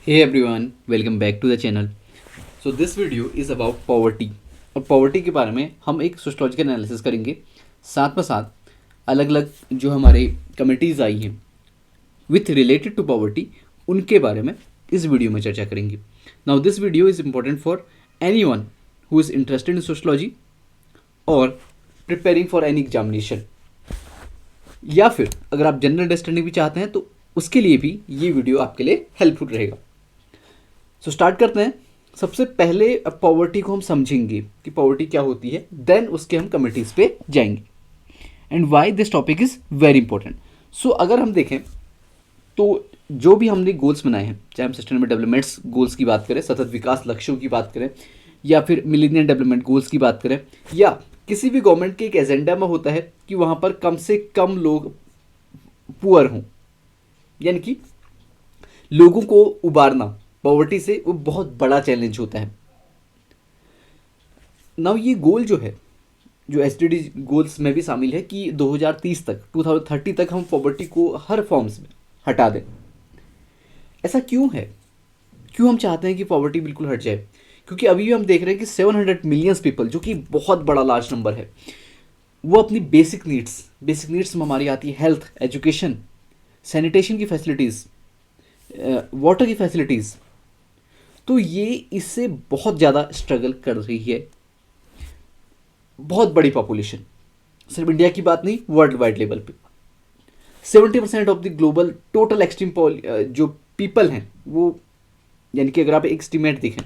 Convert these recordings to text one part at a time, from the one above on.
Hey everyone, welcome back to the channel. So this video is about poverty और poverty के बारे में हम एक सोशोलॉजिकल एनालिसिस करेंगे। साथ में साथ अलग अलग जो हमारे कमिटीज़ आई हैं विथ रिलेटेड टू पॉवर्टी उनके बारे में इस वीडियो में चर्चा करेंगे। Now this video is important for any one who is interested in sociology और प्रिपेयरिंग फॉर एनी एग्जामिनेशन, या फिर अगर आप जनरल अंडरस्टैंडिंग भी चाहते हैं तो उसके लिए भी ये वीडियो आपके लिए हेल्पफुल रहेगा। सो स्टार्ट करते हैं। सबसे पहले पॉवर्टी को हम समझेंगे कि पॉवर्टी क्या होती है, देन उसके हम कमिटीज़ पे जाएंगे and why this topic is very important. So अगर हम देखें तो जो भी हमने गोल्स बनाए हैं, चाहे हम सस्टेनेबल डेवलपमेंट्स गोल्स की बात करें, सतत विकास लक्ष्यों की बात करें, या फिर मिलेनियम डेवलपमेंट गोल्स की बात करें, या किसी भी गवर्नमेंट के एक एजेंडा में होता है कि वहाँ पर कम से कम लोग पुअर हों, यानी कि लोगों को उबारना पॉवर्टी से, वो बहुत बड़ा चैलेंज होता है। नाउ ये गोल जो है, जो एसडीडी गोल्स में भी शामिल है कि 2030 तक 2030 तक हम पॉवर्टी को हर फॉर्म्स में हटा दें। ऐसा क्यों है? क्यों हम चाहते हैं कि पॉवर्टी बिल्कुल हट जाए? क्योंकि अभी भी हम देख रहे हैं कि 700 मिलियंस पीपल, जो कि बहुत बड़ा लार्ज नंबर है, वो अपनी बेसिक नीड्स में हमारी आती है हेल्थ, एजुकेशन, सैनिटेशन की फैसिलिटीज़, वाटर की फैसिलिटीज़, तो ये इससे बहुत ज़्यादा स्ट्रगल कर रही है। बहुत बड़ी पॉपुलेशन, सिर्फ इंडिया की बात नहीं, वर्ल्ड वाइड लेवल पे 70% of the global total extreme जो पीपल हैं वो, यानी कि अगर आप एक एस्टीमेट देखें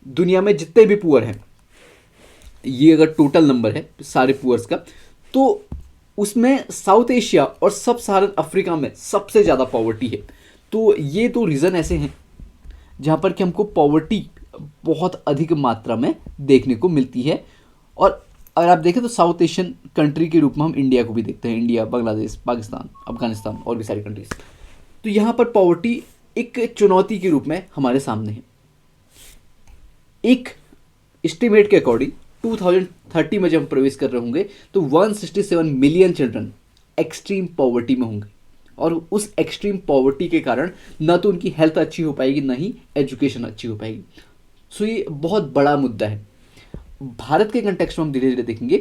दुनिया में जितने भी पुअर हैं, ये अगर टोटल नंबर है सारे पुअर्स का, तो उसमें साउथ एशिया और सब सहारन अफ्रीका में सबसे ज़्यादा पॉवर्टी है। तो ये तो रीज़न ऐसे हैं जहाँ पर कि हमको पॉवर्टी बहुत अधिक मात्रा में देखने को मिलती है। और अगर आप देखें तो साउथ एशियन कंट्री के रूप में हम इंडिया को भी देखते हैं, इंडिया, बांग्लादेश, पाकिस्तान, अफगानिस्तान और भी सारी कंट्रीज। तो यहाँ पर पॉवर्टी एक चुनौती के रूप में हमारे सामने है। एक एस्टिमेट के अकॉर्डिंग 2030 में जब हम प्रवेश कर रहे होंगे तो 167 मिलियन चिल्ड्रन एक्सट्रीम पॉवर्टी में होंगे, और उस एक्सट्रीम पॉवर्टी के कारण ना तो उनकी हेल्थ अच्छी हो पाएगी, ना ही एजुकेशन अच्छी हो पाएगी। सो ये बहुत बड़ा मुद्दा है। भारत के कंटेक्स्ट में हम धीरे धीरे देखेंगे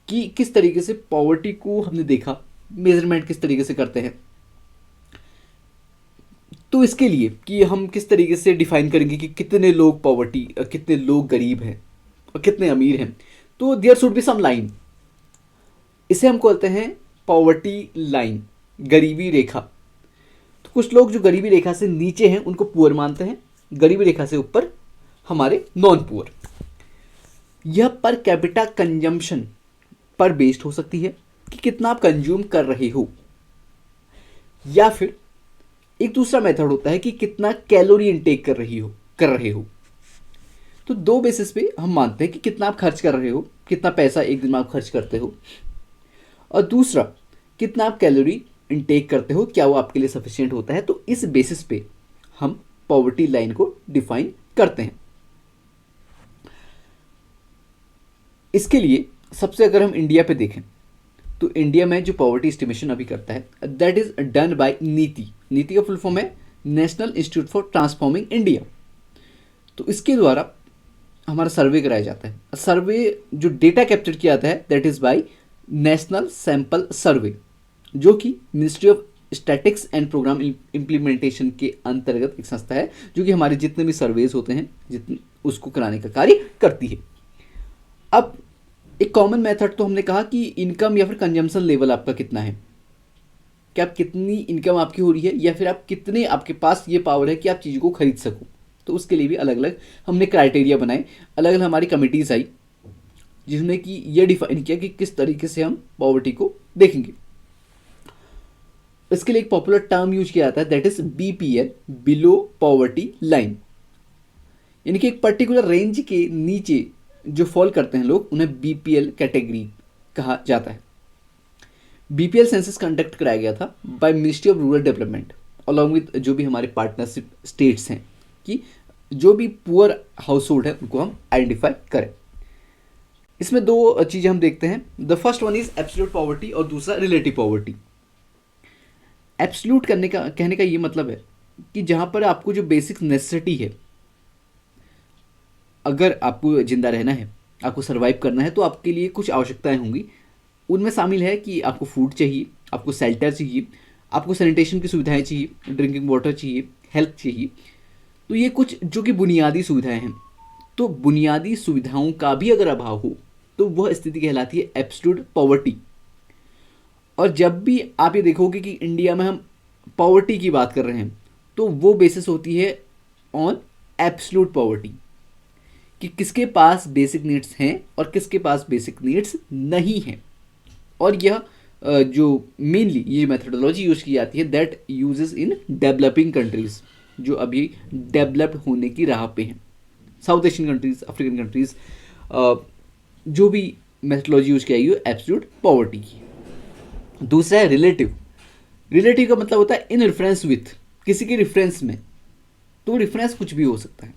कि किस तरीके से पॉवर्टी को हमने देखा, मेजरमेंट किस तरीके से करते हैं। तो इसके लिए कि हम किस तरीके से डिफाइन करेंगे कि कितने लोग पॉवर्टी, कितने लोग गरीब हैं और कितने अमीर हैं, तो there should be some line. इसे हम कहते हैं पॉवर्टी लाइन, गरीबी रेखा। तो कुछ लोग जो गरीबी रेखा से नीचे हैं उनको पुअर मानते हैं, गरीबी रेखा से ऊपर हमारे नॉन पुअर। यह पर कैपिटा कंजम्पशन पर बेस्ड हो सकती है कि कितना आप कंज्यूम कर रहे हो, या फिर एक दूसरा मेथड होता है कि कितना कैलोरी इनटेक कर रहे हो। तो दो बेसिस पे हम मानते हैं कि कितना आप खर्च कर रहे हो, कितना पैसा एक दिन में आप खर्च करते हो, और दूसरा कितना आप कैलोरी इनटेक करते हो, क्या वो आपके लिए सफिशिएंट होता है। तो इस बेसिस पे हम पॉवर्टी लाइन को डिफाइन करते हैं। इसके लिए सबसे अगर हम इंडिया पे देखें तो इंडिया में जो पॉवर्टी एस्टिमेशन अभी करता है दैट इज डन बाय नीति का फुल फॉर्म है national institute for transforming India. तो इसके द्वारा हमारा सर्वे कराया जाता है। सर्वे जो डेटा कैप्चर किया जाता है that is by National Sample Survey, जो कि Ministry of Statics and Programme Implementation के अंतर्गत एक संस्था है जो कि हमारे जितने भी सर्वेज होते हैं जितने उसको कराने का कार्य करती है। अब एक कॉमन मेथड तो हमने कहा कि इनकम या फिर कंजम्पशन लेवल आपका कितना है, कि आप कितनी इनकम आपकी हो रही है, या फिर आप कितने आपके पास ये पावर है कि आप चीज़ को खरीद सको। तो उसके लिए भी अलग अलग हमने क्राइटेरिया बनाए, अलग अलग हमारी कमिटीज़ आई जिसने कि ये डिफाइन किया कि किस तरीके से हम पॉवर्टी को देखेंगे। इसके लिए एक पॉपुलर टर्म यूज किया जाता है that is BPL, below poverty line, यानी कि एक पर्टिकुलर रेंज के नीचे जो फॉल करते हैं लोग उन्हें बीपीएल कैटेगरी कहा जाता है। बीपीएल सेंसस कंडक्ट कराया गया था by ministry of rural development along with जो भी हमारे पार्टनरशिप स्टेट्स हैं, कि जो भी पुअर हाउस होल्ड है उनको हम आइडेंटिफाई करें। इसमें दो चीज़ें हम देखते हैं। The first one is absolute poverty और दूसरा रिलेटिव पॉवर्टी। एब्सोल्यूट कहने का ये मतलब है कि जहाँ पर आपको जो बेसिक नेसेसिटी है, अगर आपको जिंदा रहना है, आपको सर्वाइव करना है, तो आपके लिए कुछ आवश्यकताएं होंगी। उनमें शामिल है कि आपको फूड चाहिए, आपको शेल्टर चाहिए, आपको सैनिटेशन की सुविधाएं चाहिए, ड्रिंकिंग वाटर चाहिए, हेल्थ चाहिए। तो ये कुछ जो कि बुनियादी सुविधाएं हैं। तो बुनियादी सुविधाओं का भी अगर अभाव हो तो वह स्थिति कहलाती है एब्सोल्यूट पॉवर्टी। और जब भी आप ये देखोगे कि इंडिया में हम पॉवर्टी की बात कर रहे हैं, तो वो बेसिस होती है ऑन एब्सोल्यूट पॉवर्टी, कि किसके पास बेसिक नीड्स हैं और किसके पास बेसिक नीड्स नहीं हैं। और यह जो मेनली ये मेथडोलॉजी यूज की जाती है that uses in developing countries, जो अभी डेवलप्ड होने की राह पे हैं, south Asian countries, African countries, जो भी मेथडोलॉजी यूज की जाएगी एब्सोल्यूट पॉवर्टी की। दूसरा है रिलेटिव। रिलेटिव का मतलब होता है इन रेफरेंस विथ, किसी के रेफरेंस में। तो रेफरेंस कुछ भी हो सकता है।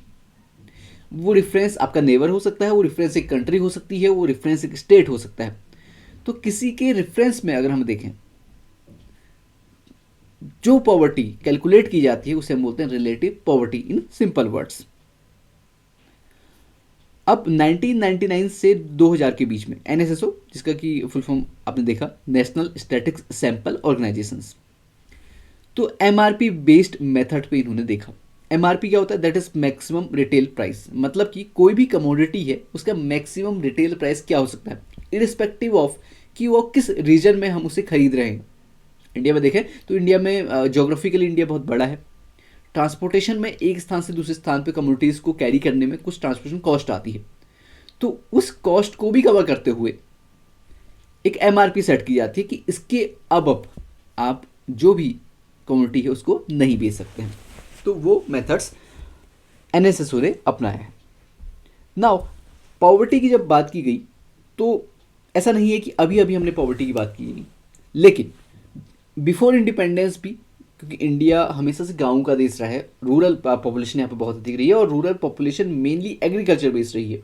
वो रेफरेंस आपका नेबर हो सकता है, वो रेफरेंस एक कंट्री हो सकती है, वो रेफरेंस एक स्टेट हो सकता है। तो किसी के रेफरेंस में अगर हम देखें, जो पॉवर्टी कैलकुलेट की जाती है उसे हम बोलते हैं relative poverty in simple words. अब 1999 से 2000 के बीच में एनएसएसओ, जिसका कि फुल फॉर्म आपने देखा, नेशनल स्टैटिक्स सैंपल ऑर्गेनाइजेशंस, तो एमआरपी बेस्ड मेथड पे इन्होंने देखा। एमआरपी क्या होता है? That is maximum retail price. मतलब कि कोई भी कमोडिटी है उसका मैक्सिमम रिटेल प्राइस क्या हो सकता है, इरिस्पेक्टिव ऑफ कि वो किस रीजन में हम उसे खरीद रहे हैं। इंडिया में देखें तो इंडिया में जोग्राफिकली इंडिया बहुत बड़ा है। ट्रांसपोर्टेशन में एक स्थान से दूसरे स्थान पे कमोडिटीज़ को कैरी करने में कुछ ट्रांसपोर्टेशन कॉस्ट आती है। तो उस कॉस्ट को भी कवर करते हुए एक एमआरपी सेट की जाती है कि इसके अब आप जो भी कम्युनिटी है उसको नहीं बेच सकते हैं। तो वो मेथड्स एनएसएसओ ने अपनाया है। नाउ पॉवर्टी की जब बात की गई तो ऐसा नहीं है कि अभी अभी हमने पॉवर्टी की बात की नहीं, लेकिन बिफोर इंडिपेंडेंस भी, क्योंकि इंडिया हमेशा से गांव का देश रहा है, रूरल पॉपुलेशन यहाँ पे बहुत अधिक रही है और rural population mainly agriculture based रही है।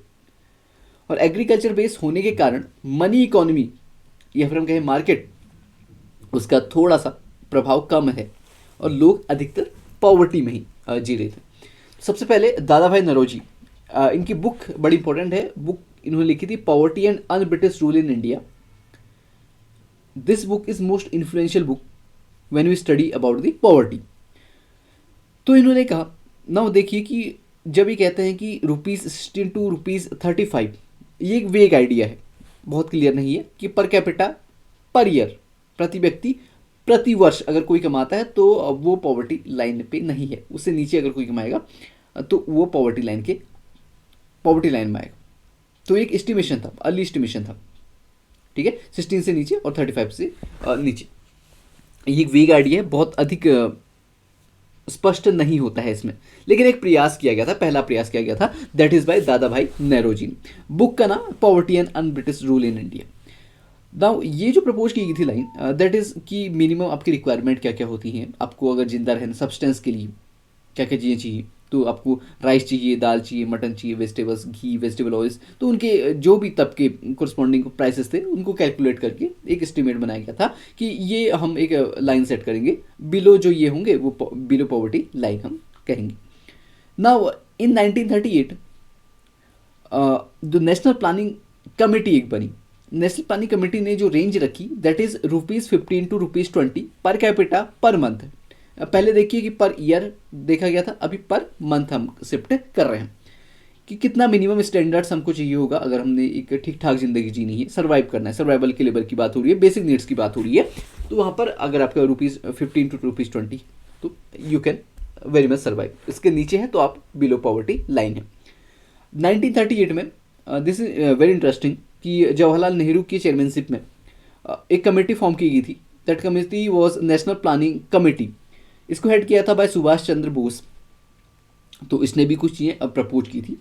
और एग्रीकल्चर बेस्ड होने के कारण मनी इकोनॉमी या फिर हम कहें मार्केट, उसका थोड़ा सा प्रभाव कम है और लोग अधिकतर पॉवर्टी में ही जी रहे थे। सबसे पहले दादा भाई नौरोजी, इनकी बुक बड़ी इंपॉर्टेंट है। बुक इन्होंने लिखी थी poverty and un British rule in India. This book is most influential book when we study about the poverty. तो इन्होंने कहा, ना देखिए कि जब ये कहते हैं कि ₹16 टू ₹35, ये एक वेग आइडिया है, बहुत क्लियर नहीं है कि पर कैपिटा पर ईयर, प्रति व्यक्ति प्रति वर्ष अगर कोई कमाता है तो वो पॉवर्टी लाइन पे नहीं है। उससे नीचे अगर कोई कमाएगा तो वो पॉवर्टी लाइन में आएगा। तो एक एस्टिमेशन था, अर्ली एस्टिमेशन था, ठीक है, 16 से नीचे और 35 से नीचे। ये एक वेग आइडिया है, बहुत अधिक स्पष्ट नहीं होता है इसमें, लेकिन एक प्रयास किया गया था, पहला प्रयास किया गया था, दैट इज बाय दादा भाई नौरोजी। बुक का नाम poverty and un British rule in India. Now ये जो प्रपोज की गई थी लाइन, दैट इज कि मिनिमम आपकी रिक्वायरमेंट क्या क्या होती हैं, आपको अगर जिंदा रहना सब्सटेंस के लिए क्या क्या चीज़ें चाहिए। तो आपको राइस चाहिए, दाल चाहिए, मटन चाहिए, वेजिटेबल्स, घी, वेजिटेबल ऑयल्स। तो उनके जो भी तब के कोरस्पॉन्डिंग प्राइसेस थे उनको कैलकुलेट करके एक एस्टिमेट बनाया गया था कि ये हम एक लाइन सेट करेंगे, बिलो जो ये होंगे वो बिलो पॉवर्टी लाइन हम कहेंगे। नाउ इन 1938 जो नेशनल प्लानिंग कमेटी एक बनी। नेशनल प्लानिंग कमेटी ने जो रेंज रखी that is ₹15 to ₹20 per capita per month. पहले देखिए कि पर ईयर देखा गया था, अभी पर मंथ हम शिफ्ट कर रहे हैं कि कितना मिनिमम स्टैंडर्ड्स हमको चाहिए होगा अगर हमने एक ठीक ठाक जिंदगी जीनी है, सर्वाइव करना है। सर्वाइवल के लेवल की बात हो रही है, बेसिक नीड्स की बात हो रही है। तो वहाँ पर अगर आपका ₹15 टू ₹20 तो you can very much survive. इसके नीचे है तो आप बिलो पॉवर्टी लाइन है। 1938 में दिस इज वेरी इंटरेस्टिंग कि जवाहरलाल नेहरू की चेयरमैनशिप में एक कमेटी फॉर्म की गई थी। That committee was national planning committee. इसको हेड किया था बाय सुभाष चंद्र बोस। तो इसने भी कुछ चीज़ें प्रपोज की थी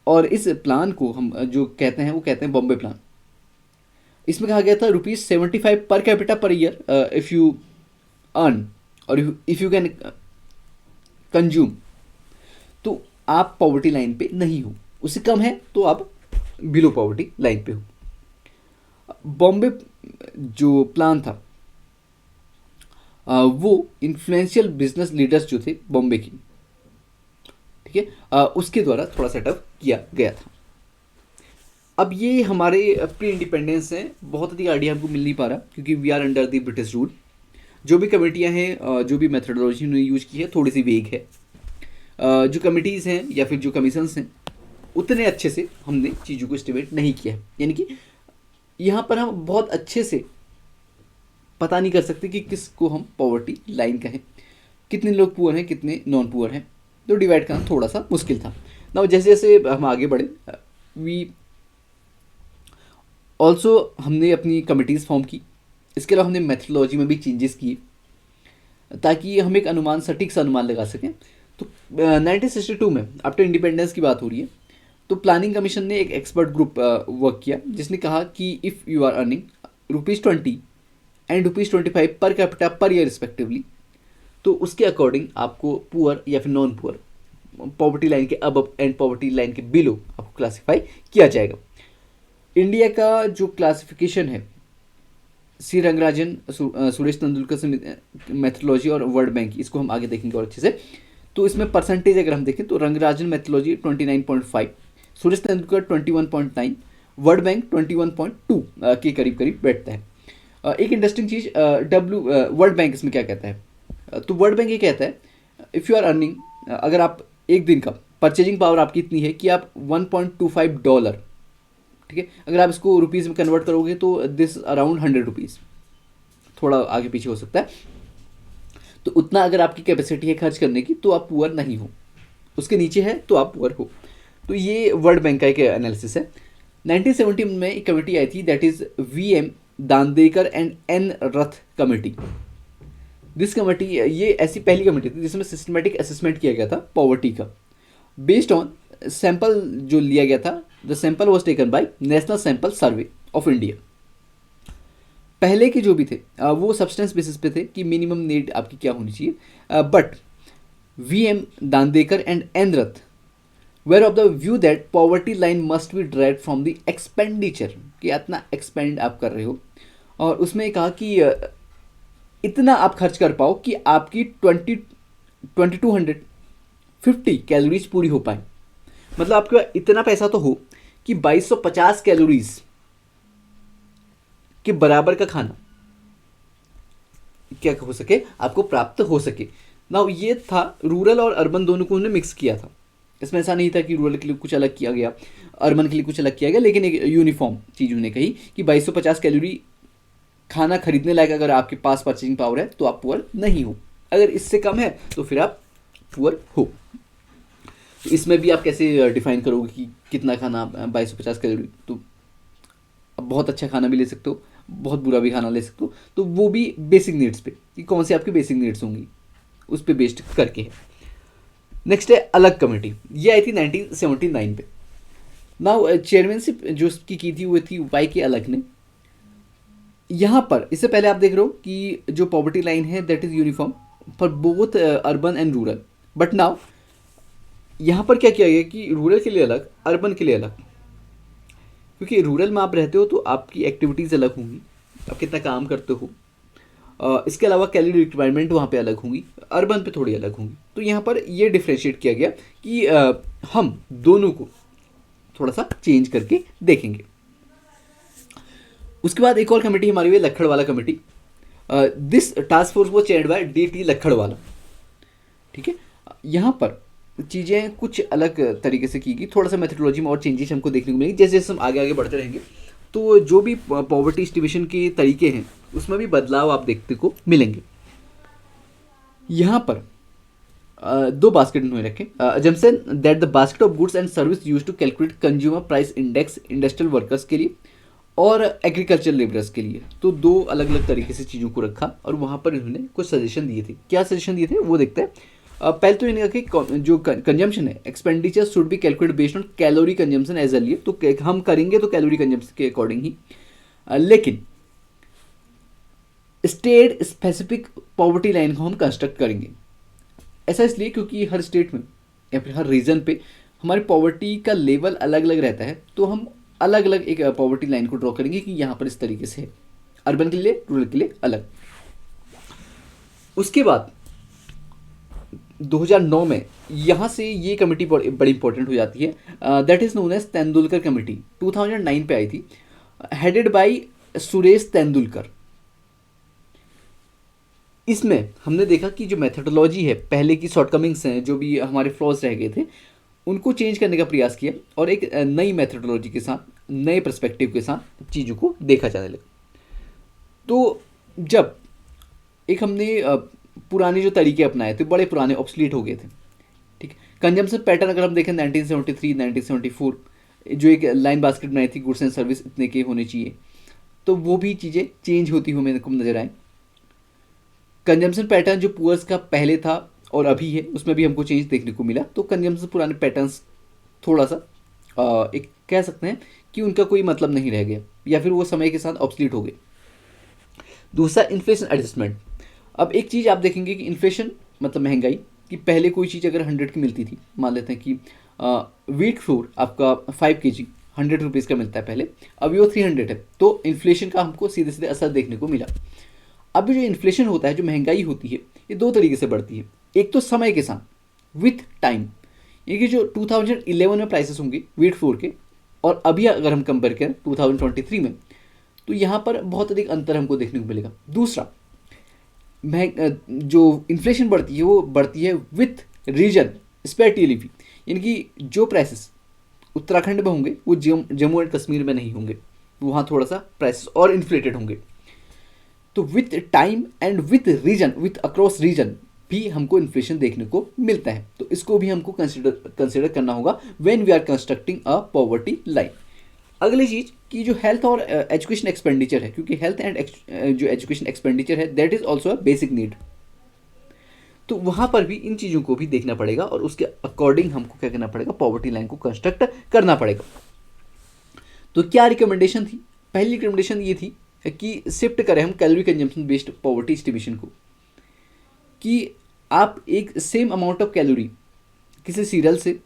और इस प्लान को हम जो कहते हैं वो कहते हैं बॉम्बे प्लान। इसमें कहा गया था ₹75 per capita per year if you earn और इफ़ यू कैन कंज्यूम, तो आप पॉवर्टी लाइन पे नहीं हो, उससे कम है तो आप बिलो पॉवर्टी लाइन पे हो। बॉम्बे जो प्लान था वो इन्फ्लुएंशियल बिजनेस लीडर्स जो थे बॉम्बे की, ठीक है, उसके द्वारा थोड़ा सेटअप किया गया था। अब ये हमारे प्री इंडिपेंडेंस हैं, बहुत अधिक आइडिया हमको मिल नहीं पा रहा क्योंकि we are under the British rule. जो भी कमेटियाँ हैं, जो भी मेथडोलॉजी उन्होंने यूज की है थोड़ी सी वेग है। जो कमिटीज़ हैं या फिर जो कमीशंस हैं उतने अच्छे से हमने चीज़ों को एस्टिमेट नहीं किया है, यानी कि यहाँ पर हम बहुत अच्छे से पता नहीं कर सकते कि किसको हम पॉवर्टी लाइन कहें, कितने लोग पुअर हैं कितने नॉन पुअर हैं, तो डिवाइड करना थोड़ा सा मुश्किल था ना। जैसे जैसे हम आगे बढ़े वी ऑल्सो हमने अपनी कमिटीज़ फॉर्म की। इसके अलावा हमने मेथडोलॉजी में भी चेंजेस किए ताकि हम एक अनुमान, सटीक सा अनुमान लगा सकें। तो 1962 में आफ्टर इंडिपेंडेंस की बात हो रही है, तो प्लानिंग कमीशन ने एक एक्सपर्ट ग्रुप वर्क किया जिसने कहा कि if you are earning ₹20 and ₹25 per capita per year respectively, तो उसके अकॉर्डिंग आपको पुअर या फिर नॉन पुअर, पॉवर्टी लाइन के अब एंड पॉवर्टी लाइन के बिलो आपको क्लासीफाई किया जाएगा। इंडिया का जो क्लासिफिकेशन है सी रंगराजन, सुरेश तेंदुलकर से मेथडोलॉजी और वर्ल्ड बैंक, इसको हम आगे देखेंगे और अच्छे से। तो इसमें परसेंटेज अगर हम देखें तो Rangarajan methodology 29.5, Suresh Tendulkar 21.9, world bank 21.2 के करीब करीब बैठता है। एक इंटरेस्टिंग चीज़, वर्ल्ड बैंक इसमें क्या कहता है, तो वर्ल्ड बैंक ये कहता है इफ़ यू आर अर्निंग, अगर आप एक दिन का परचेजिंग पावर आपकी इतनी है कि आप $1.25, ठीक है, अगर आप इसको रुपीज़ में कन्वर्ट करोगे तो दिस अराउंड ₹100, थोड़ा आगे पीछे हो सकता है। तो उतना अगर आपकी कैपेसिटी है खर्च करने की तो आप पुअर नहीं हो, उसके नीचे है तो आप पुअर हो। तो ये वर्ल्ड बैंक का एक एनालिसिस है। 1970 में एक कमेटी आई थी, that is VM Dandekar and N Rath committee. This committee, ये ऐसी पहली कमेटी थी जिसमें सिस्टमेटिक असेसमेंट किया गया था पॉवर्टी का, बेस्ड ऑन सैंपल जो लिया गया था। The sample was taken by National Sample survey of India. पहले के जो भी थे वो सब्सटेंस बेसिस पे थे कि मिनिमम नीड आपकी क्या होनी चाहिए, but VM Dandekar and N Rath were of the view that poverty line must be drive from the expenditure, कि इतना एक्सपेंड आप कर रहे हो, और उसमें कहा कि इतना आप खर्च कर पाओ कि आपकी 2250 कैलोरीज पूरी हो पाए। मतलब आपके पास इतना पैसा तो हो कि 2250 कैलोरीज के बराबर का खाना क्या हो सके, आपको प्राप्त हो सके ना। ये था रूरल और अर्बन दोनों को उन्होंने मिक्स किया था। इसमें ऐसा नहीं था कि रूरल के लिए कुछ अलग किया गया, अर्बन के लिए कुछ अलग किया गया, लेकिन एक यूनिफॉर्म चीज़ उन्होंने कही कि 2250 कैलोरी खाना खरीदने लायक अगर आपके पास परचेजिंग पावर है तो आप पुअर नहीं हो, अगर इससे कम है तो फिर आप पुअर हो। तो इसमें भी आप कैसे डिफाइन करोगे कि कितना खाना, 2250 कैलोरी, तो अब बहुत अच्छा खाना भी ले सकते हो, बहुत बुरा भी खाना ले सकते हो, तो वो भी बेसिक नीड्स पे कि कौन सी आपकी बेसिक नीड्स होंगी उस पर बेस्ड करके है। नेक्स्ट है अलग कमेटी, ये आई थी 1979 पे। नाउ चेयरमैनशिप जो उसकी की थी वो थी वाई के अलग ने। यहाँ पर इससे पहले आप देख रहे हो कि जो पॉवर्टी लाइन है that is uniform for both urban and rural, but now यहाँ पर क्या किया गया कि रूरल के लिए अलग, अर्बन के लिए अलग, क्योंकि रूरल में आप रहते हो तो आपकी एक्टिविटीज़ अलग होंगी, आप कितना काम करते हो, इसके अलावा कैलोरी रिक्वायरमेंट वहाँ पे अलग होंगी, अर्बन पे थोड़ी अलग होंगी। तो यहाँ पर ये डिफ्रेंशिएट किया गया कि हम दोनों को थोड़ा सा चेंज करके देखेंगे। उसके बाद एक और कमेटी हमारी हुई लखड़वाला कमेटी। दिस टास्क फोर्स वो चेयर्ड बाय DT लखड़वाला, ठीक है। यहाँ पर चीज़ें कुछ अलग तरीके से की गई, थोड़ा सा मेथडोलॉजी में और चेंजेस हमको देखने को मिलेंगे जैसे जैसे हम आगे आगे बढ़ते रहेंगे। तो जो भी पॉवर्टी एस्टिमेशन के तरीके हैं उसमें भी बदलाव आप देखने को मिलेंगे। यहाँ पर दो बास्केट उन्होंने रखे, assumption that the basket of goods and service use to calculate consumer price index industrial workers के लिए और एग्रीकल्चर लेबरर्स के लिए। तो दो अलग अलग तरीके से चीज़ों को रखा और वहाँ पर इन्होंने कुछ सजेशन दिए थे। क्या सजेशन दिए थे वो देखते हैं। पहले तो इन्होंने कहा कि जो कंजम्पशन है expenditure should be calculate based on calorie consumption as earlier, तो हम करेंगे तो कैलोरी कंजम्पशन के अकॉर्डिंग ही, लेकिन स्टेट स्पेसिफिक पॉवर्टी लाइन को हम कंस्ट्रक्ट करेंगे। ऐसा इसलिए क्योंकि हर स्टेट में या फिर हर रीजन पे हमारी पॉवर्टी का लेवल अलग अलग रहता है, तो हम अलग अलग एक पॉवर्टी लाइन को ड्रॉ करेंगे कि यहाँ पर इस तरीके से है, अर्बन के लिए, रूरल के लिए अलग। उसके बाद 2009 में यहाँ से ये कमेटी बड़ी इंपॉर्टेंट हो जाती है, that is known as Tendulkar committee, 2009 पे आई थी, हेडेड बाय सुरेश तेंदुलकर। इसमें हमने देखा कि जो मेथडोलॉजी है, पहले की शॉर्टकमिंग्स हैं, जो भी हमारे फ्लॉज रह गए थे, उनको चेंज करने का प्रयास किया और एक नई मेथडोलॉजी के साथ, नए पर्सपेक्टिव के साथ चीज़ों को देखा जाने लगा। तो जब एक हमने पुराने जो तरीके अपनाए थे, बड़े पुराने ऑब्सलीट हो गए थे, ठीक। कंजम्पशन पैटर्न अगर हम देखें 1973 1974, जो एक लाइन बास्केट बनाई थी, गुड्स एंड सर्विस इतने के होने चाहिए, तो वो भी चीज़ें चेंज होती हुई मेरे को नजर आए। कंजम्पशन पैटर्न जो पुअर्स का पहले था और अभी है, उसमें भी हमको चेंज देखने को मिला। तो कंजम्पशन पुराने पैटर्न्स थोड़ा सा एक कह सकते हैं कि उनका कोई मतलब नहीं रह गया, या फिर वो समय के साथ ऑब्सलीट हो गए। दूसरा, इन्फ्लेशन एडजस्टमेंट। अब एक चीज़ आप देखेंगे कि इन्फ्लेशन मतलब महंगाई, कि पहले कोई चीज़ अगर 100 की मिलती थी, मान लेते हैं कि व्हीट फ्लोर आपका 5 kg 100 रुपीज़ का मिलता है पहले, अभी वो 300 है, तो इन्फ्लेशन का हमको सीधे सीधे असर देखने को मिला। अब जो इन्फ्लेशन होता है, जो महंगाई होती है, ये दो तरीके से बढ़ती है। एक तो समय के साथ, विथ टाइम, ये कि जो 2011 में प्राइसेस होंगे व्हीट फ्लोर के, और अभी अगर हम कंपेयर करें 2023 में, तो यहाँ पर बहुत अधिक अंतर हमको देखने को मिलेगा। दूसरा, जो इन्फ्लेशन बढ़ती है, वो बढ़ती है विथ रीजन स्पेटियलिटी, यानी कि जो प्राइसेस उत्तराखंड में होंगे वो जम्मू एंड कश्मीर में नहीं होंगे, वहाँ थोड़ा सा प्राइसेस और इन्फ्लेटेड होंगे। तो with time and with region, with across region भी हमको इन्फ्लेशन देखने को मिलता है। तो इसको भी हमको कंसिडर करना होगा when we are constructing a poverty line. अगली चीज़ कि जो हेल्थ और एजुकेशन एक्सपेंडिचर है, क्योंकि हेल्थ एंड जो एजुकेशन एक्सपेंडिचर है, that is also a basic need, तो वहाँ पर भी इन चीज़ों को भी देखना पड़ेगा और उसके अकॉर्डिंग हमको क्या करना पड़ेगा, पॉवर्टी लाइन को कंस्ट्रक्ट करना पड़ेगा। तो क्या रिकमेंडेशन थी? पहली रिकमेंडेशन ये थी कि शिफ्ट करें हम calorie consumption based poverty distribution को, कि आप एक सेम अमाउंट ऑफ कैलोरी किसी सीरियल से,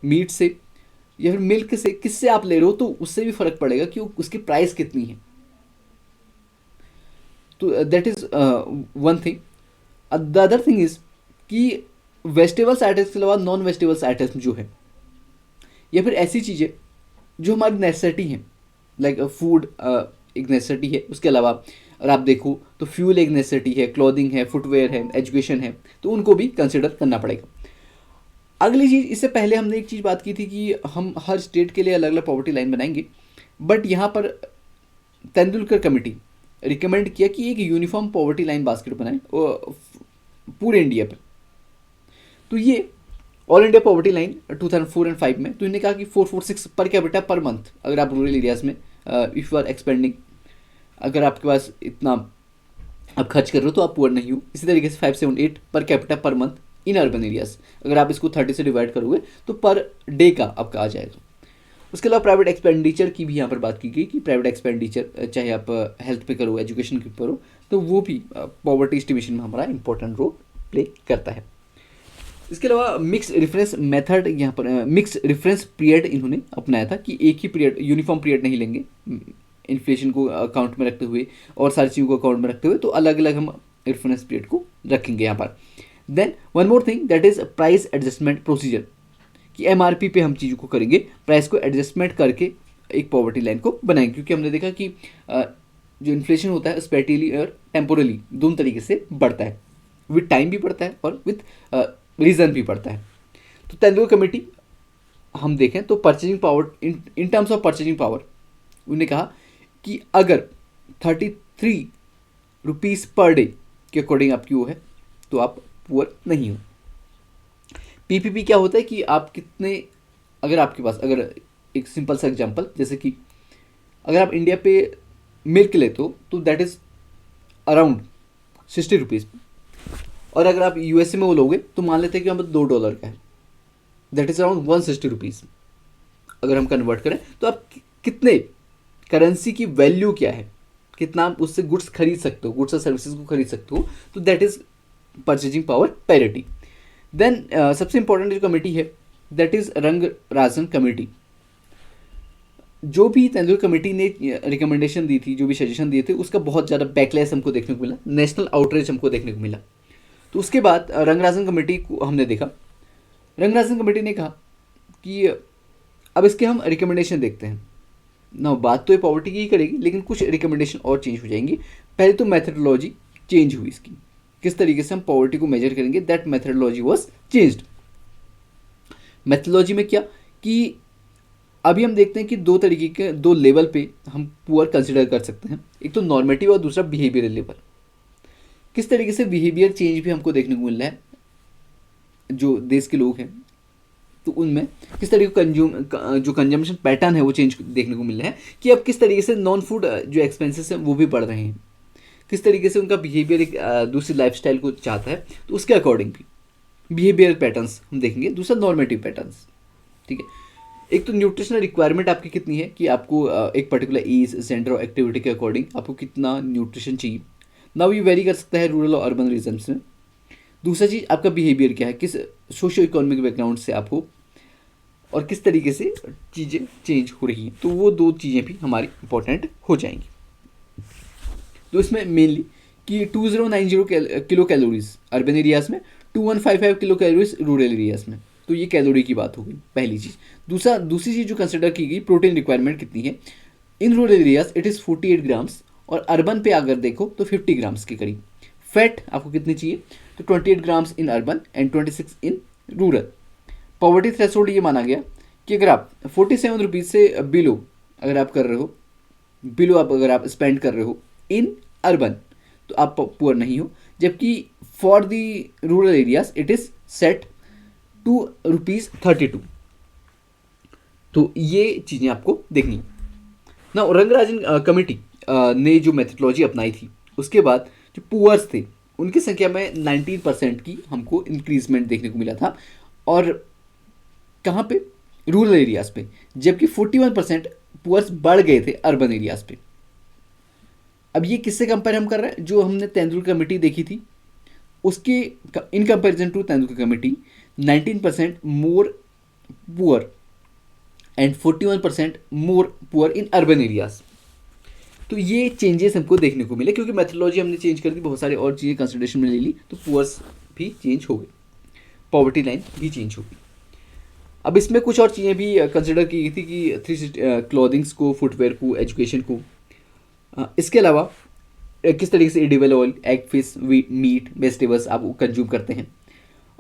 मीट से या फिर मिल्क से, किससे आप ले रहे हो, तो उससे भी फर्क पड़ेगा कि उसकी प्राइस कितनी है। तो that is one thing. The other thing is कि वेजिटेबल्स आइटम्स के अलावा नॉन वेजिटेबल्स आइटम्स जो है, या फिर ऐसी चीज़ें जो हमारी नेसेसिटी हैं, लाइक फूड एक नेसेसिटी है, उसके अलावा अगर आप देखो तो फ्यूल एक नेसेसिटी है, क्लॉथिंग है, फुटवेयर है, एजुकेशन है, तो उनको भी कंसिडर करना पड़ेगा। अगली चीज़, इससे पहले हमने एक चीज़ बात की थी कि हम हर स्टेट के लिए अलग अलग पॉवर्टी लाइन बनाएंगे, बट यहाँ पर तेंदुलकर कमेटी रिकमेंड किया कि एक यूनिफॉर्म पॉवर्टी लाइन बास्केट बनाएं पूरे इंडिया पर। तो ये all India poverty line 2004 and 5 में, तो इन्होंने कहा कि 446 पर कैपिटा पर मंथ, अगर आप रूरल एरियाज में इफ़ यू आर एक्सपेंडिंग, अगर आपके पास इतना आप खर्च कर रहे हो तो आप पुअर नहीं हो। इसी तरीके से 578 per capita per month in urban areas, अगर आप इसको 30 से डिवाइड करोगे तो पर डे का आपका आ जाएगा। उसके अलावा प्राइवेट एक्सपेंडिचर की भी यहाँ पर बात की गई कि प्राइवेट एक्सपेंडिचर चाहे आप हेल्थ पे करो, एजुकेशन के करो, तो वो भी पॉवर्टी डिस्ट्रीब्यूशन में हमारा इंपॉर्टेंट रोल प्ले करता है। इसके अलावा मिक्स रेफरेंस मेथड, यहाँ पर मिक्स रेफरेंस पीरियड इन्होंने अपनाया था कि एक ही पीरियड, यूनिफॉर्म पीरियड नहीं लेंगे इन्फ्लेशन को अकाउंट में रखते हुए और सारी चीज़ों को अकाउंट में रखते हुए, तो अलग अलग हम रेफरेंस पीरियड को रखेंगे यहाँ पर। Then one more thing, that is price adjustment procedure, कि एमआरपी पे हम चीज़ों को करेंगे, प्राइस को एडजस्टमेंट करके एक पॉवर्टी लाइन को बनाएंगे, क्योंकि हमने देखा कि जो इन्फ्लेशन होता है स्पेटियली और टेम्पोरली दोनों तरीके से बढ़ता है, विथ टाइम भी बढ़ता है और विथ रीज़न भी बढ़ता है। तो तेंदुलकर कमेटी हम देखें तो purchasing power, in terms of purchasing power, उन्होंने कहा कि अगर 33 रुपीज़ पर डे के अकॉर्डिंग आपकी वो है तो आप पुअर नहीं हो। पीपीपी क्या होता है कि आप कितने, अगर आपके पास, अगर एक सिंपल सा एग्जांपल, जैसे कि अगर आप इंडिया पे मिल्क लेते हो तो दैट इज़ अराउंड 60 रुपीज़, और अगर आप यूएसए में वो लोगे तो मान लेते हैं कि हम $2 का है, दैट इज़ अराउंड 160 रुपीज़। अगर हम कन्वर्ट करें तो आप कितने करेंसी की वैल्यू क्या है, कितना आप उससे गुड्स खरीद सकते हो, गुड्स और सर्विसेज को खरीद सकते हो, तो that is purchasing power parity. Then सबसे इंपॉर्टेंट जो कमेटी है that is Rangarajan committee. जो भी तेंदुलकर कमेटी ने रिकमेंडेशन दी थी, जो भी सजेशन दिए थे, उसका बहुत ज़्यादा बैकलैश हमको देखने को मिला, नेशनल आउटरीच हमको देखने को मिला। तो उसके बाद रंगराजन कमेटी को हमने देखा। रंगराजन कमेटी ने कहा कि अब इसके हम रिकमेंडेशन देखते हैं ना। बात तो ये पॉवर्टी की ही करेगी, लेकिन कुछ रिकमेंडेशन और चेंज हो जाएंगी। पहले तो मेथडोलॉजी चेंज हुई इसकी, किस तरीके से हम पॉवर्टी को मेजर करेंगे, that methodology was changed. Methodology में क्या कि अभी हम देखते हैं कि दो तरीके के, दो लेवल पे हम पुअर कंसिडर कर सकते हैं, एक तो नॉर्मेटिव और दूसरा बिहेवियरल लेवल। किस तरीके से बिहेवियर चेंज भी हमको देखने को मिल रहा है जो देश के लोग हैं, तो उनमें किस तरीके जो कंजम्पशन पैटर्न है वो चेंज देखने को मिल रहा है कि अब किस तरीके से नॉन फूड जो एक्सपेंसेस हैं वो भी बढ़ रहे हैं, किस तरीके से उनका बिहेवियर एक दूसरी लाइफस्टाइल को चाहता है, तो उसके अकॉर्डिंग भी बिहेवियर पैटर्न्स हम देखेंगे। दूसरा नॉर्मेटिव पैटर्न्स, ठीक है। एक तो न्यूट्रिशनल रिक्वायरमेंट आपकी कितनी है कि आपको एक पर्टिकुलर एज, जेंडर और एक्टिविटी के अकॉर्डिंग आपको कितना न्यूट्रिशन चाहिए ना, ये वेरी कर सकता है रूरल और अर्बन रीजन्स में। दूसरा चीज़ आपका बिहेवियर क्या है, किस सोशियो इकोनॉमिक बैकग्राउंड से आप हो और किस तरीके से चीज़ें चेंज हो रही हैं, तो वो दो चीज़ें भी हमारी इंपॉर्टेंट हो जाएंगी। तो इसमें मेनली कि 2090 किलो कैलोरीज अर्बन एरियाज़ में, 2155 किलो कैलोरीज रूरल एरियाज़ में, तो ये कैलोरी की बात हो गई पहली चीज़। दूसरी चीज़ जो कंसिडर की गई, प्रोटीन रिक्वायरमेंट कितनी है। In rural areas it is 48 grams और अर्बन पे अगर देखो तो 50 ग्राम्स के करीब। फैट आपको कितनी चाहिए, तो 28 grams in urban and 26 in rural. Poverty threshold ये माना गया कि अगर आप 47 रुपीज़ से बिलो अगर आप कर रहे हो, अगर आप स्पेंड कर रहे हो इन अर्बन, तो आप पुअर नहीं हो, जबकि for the rural areas it is set to ₹32। तो ये चीज़ें आपको देखनी है ना। रंगराजन कमेटी ने जो मेथडोलॉजी अपनाई थी, उसके बाद जो पुअर्स थे उनकी संख्या में 19% की हमको इंक्रीजमेंट देखने को मिला था, और कहाँ पे, रूरल एरियाज़ पे, जबकि 41% पुअर्स बढ़ गए थे अर्बन एरियाज़ पे। अब ये किससे कंपेयर हम कर रहे हैं, जो हमने तेंदुलकर कमेटी देखी थी उसके in comparison to Tendulkar committee 19% more poor and 41% more poor in urban areas. तो ये चेंजेस हमको देखने को मिले, क्योंकि मेथडोलॉजी हमने चेंज कर दी, बहुत सारे और चीज़ें कंसिडरेशन में ले ली, तो पुअर्स भी चेंज हो गई, पॉवर्टी लाइन भी चेंज हो गई। अब इसमें कुछ और चीज़ें भी कंसिडर की गई थी कि 3 क्लॉथिंग्स को, फुटवेयर को, एजुकेशन को। इसके अलावा किस तरीके से edible oil, egg, fish, meat, vegetables आप कंज्यूम करते हैं,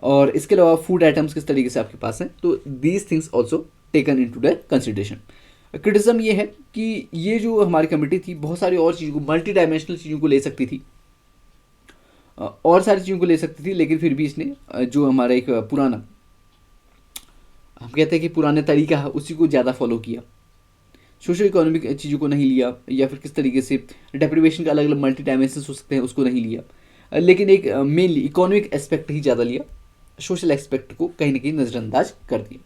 और इसके अलावा फूड आइटम्स किस तरीके से आपके पास हैं, तो these things also taken into the consideration. Criticism ये है कि ये जो हमारी कमेटी थी बहुत सारी और चीज़ों को, मल्टी डायमेंशनल चीज़ों को ले सकती थी, और सारी चीज़ों को ले सकती थी, लेकिन फिर भी इसने जो हमारा एक पुराना, हम कहते हैं कि पुराने तरीका है, उसी को ज़्यादा फॉलो किया। सोशल इकोनॉमिक चीज़ों को नहीं लिया, या फिर किस तरीके से डेप्रिवेशन का अलग अलग मल्टी डायमेंशन हो सकते हैं उसको नहीं लिया, लेकिन एक मेनली इकोनॉमिक एस्पेक्ट ही ज़्यादा लिया, सोशल एस्पेक्ट को कहीं ना कहीं नज़रअंदाज कर दिया।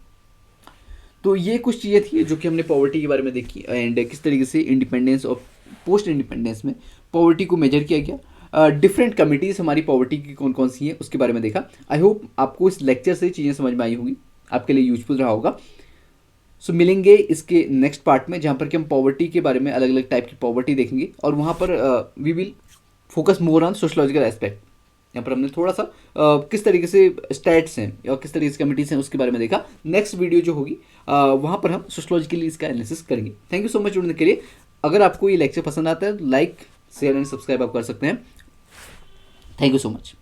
तो ये कुछ चीज़ें थी जो कि हमने पॉवर्टी के बारे में देखी, एंड किस तरीके से इंडिपेंडेंस और पोस्ट इंडिपेंडेंस में पॉवर्टी को मेजर किया गया। डिफरेंट कमिटीज़ हमारी पॉवर्टी की कौन कौन सी हैं उसके बारे में देखा। आई होप आपको इस लेक्चर से चीज़ें समझ में आई होगी, आपके लिए यूजफुल रहा होगा। सो मिलेंगे इसके नेक्स्ट पार्ट में, जहाँ पर कि हम पॉवर्टी के बारे में अलग अलग टाइप की पॉवर्टी देखेंगे, और वहाँ पर we will focus more on sociological aspect. यहाँ पर हमने थोड़ा सा किस तरीके से स्टैट्स हैं या किस तरीके से कमिटीज़ हैं उसके बारे में देखा। नेक्स्ट वीडियो जो होगी वहाँ पर हम सोशलॉजिकली इसका एनालिसिस करेंगे। थैंक यू सो मच जुड़ने के लिए। अगर आपको ये लेक्चर पसंद आता है तो लाइक, शेयर एंड सब्सक्राइब आप कर सकते हैं। Thank you so much.